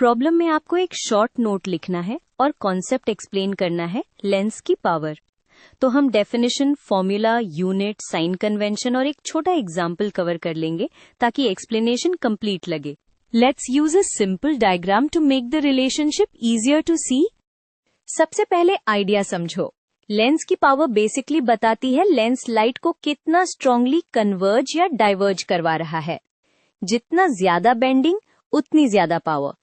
Problem में आपको एक शॉर्ट नोट लिखना है और कॉन्सेप्ट एक्सप्लेन करना है लेंस की पावर। तो हम definition, formula, unit, sign convention और एक छोटा एग्जाम्पल कवर कर लेंगे ताकि एक्सप्लेनेशन कंप्लीट लगे। Let's use a simple diagram to make the relationship easier to see. सबसे पहले आइडिया समझो। लेंस की पावर बेसिकली बताती है लेंस लाइट को कितना स्ट्रांगली कन्वर्ज या डाइवर्ज करवा रहा है। जितना ज्यादा बेंडिंग उतनी ज्यादा पावर,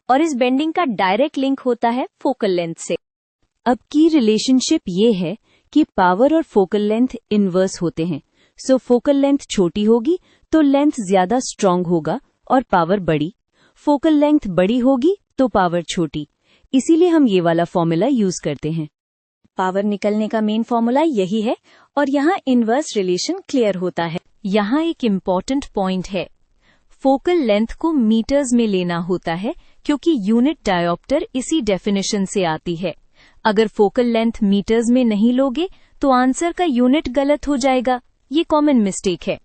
और इस बेंडिंग का डायरेक्ट लिंक होता है फोकल लेंथ से। अब की रिलेशनशिप ये है कि पावर और फोकल लेंथ इनवर्स होते हैं। सो फोकल लेंथ छोटी होगी तो लेंथ ज्यादा स्ट्रांग होगा और पावर बड़ी। फोकल लेंथ बड़ी होगी तो पावर छोटी। इसीलिए हम ये वाला फॉर्मूला यूज करते हैं। पावर निकलने का मेन फॉर्मूला यही है और यहाँ इनवर्स रिलेशन क्लियर होता है। यहाँ एक इम्पॉर्टेंट पॉइंट है, फोकल लेंथ को मीटर्स में लेना होता है क्योंकि यूनिट डायोप्टर इसी डेफिनेशन से आती है। अगर फोकल लेंथ मीटर्स में नहीं लोगे तो आंसर का यूनिट गलत हो जाएगा। ये कॉमन मिस्टेक है।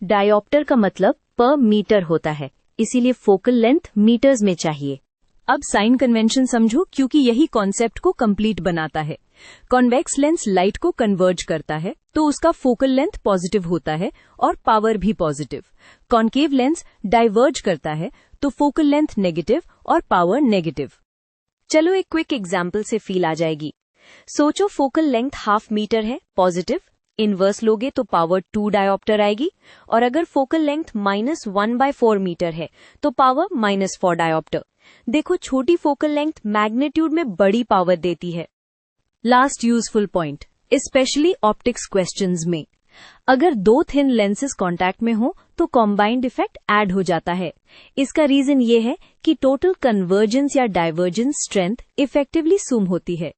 डायोप्टर का मतलब पर मीटर होता है, इसीलिए फोकल लेंथ मीटर्स में चाहिए। अब साइन कन्वेंशन समझो क्योंकि यही कॉन्सेप्ट को कंप्लीट बनाता है। कॉन्वेक्स लेंस लाइट को कन्वर्ज करता है तो उसका फोकल लेंथ पॉजिटिव होता है और पावर भी पॉजिटिव। कॉन्केव लेंस डाइवर्ज करता है तो फोकल लेंथ नेगेटिव और पावर नेगेटिव। चलो एक क्विक एग्जाम्पल से फील आ जाएगी। सोचो फोकल लेंथ ½ मीटर है, पॉजिटिव। इनवर्स लोगे तो पावर 2 डायोप्टर आएगी, और अगर फोकल लेंथ -1/4 मीटर है तो पावर -4 डायोप्टर। देखो, छोटी फोकल लेंथ मैग्नीट्यूड में बड़ी पावर देती है। Last useful point, specially optics questions में, अगर दो थिन लेंसेज कांटेक्ट में हो तो कॉम्बाइंड इफेक्ट ऐड हो जाता है। इसका रीजन ये है कि टोटल कन्वर्जेंस या डाइवर्जेंस स्ट्रेंथ इफेक्टिवली सूम होती है।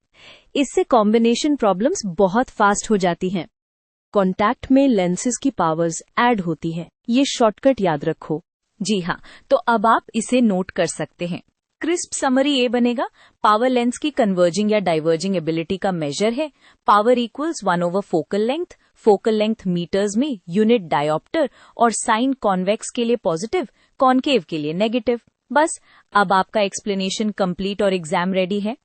इससे कॉम्बिनेशन प्रॉब्लम्स बहुत फास्ट हो जाती हैं। कॉन्टैक्ट में लेंसेज की पावर्स ऐड होती है। ये शॉर्टकट याद रखो। जी हाँ, तो अब आप इसे नोट कर सकते हैं। क्रिस्प समरी ये बनेगा, पावर लेंस की कन्वर्जिंग या डाइवर्जिंग एबिलिटी का मेजर है power equals 1/4 focal length. Focal length metres में, यूनिट डायोप्टर, और साइन कॉन्वेक्स के लिए पॉजिटिव, कॉन्केव के लिए नेगेटिव। बस अब आपका एक्सप्लेनेशन कंप्लीट और एग्जाम रेडी है।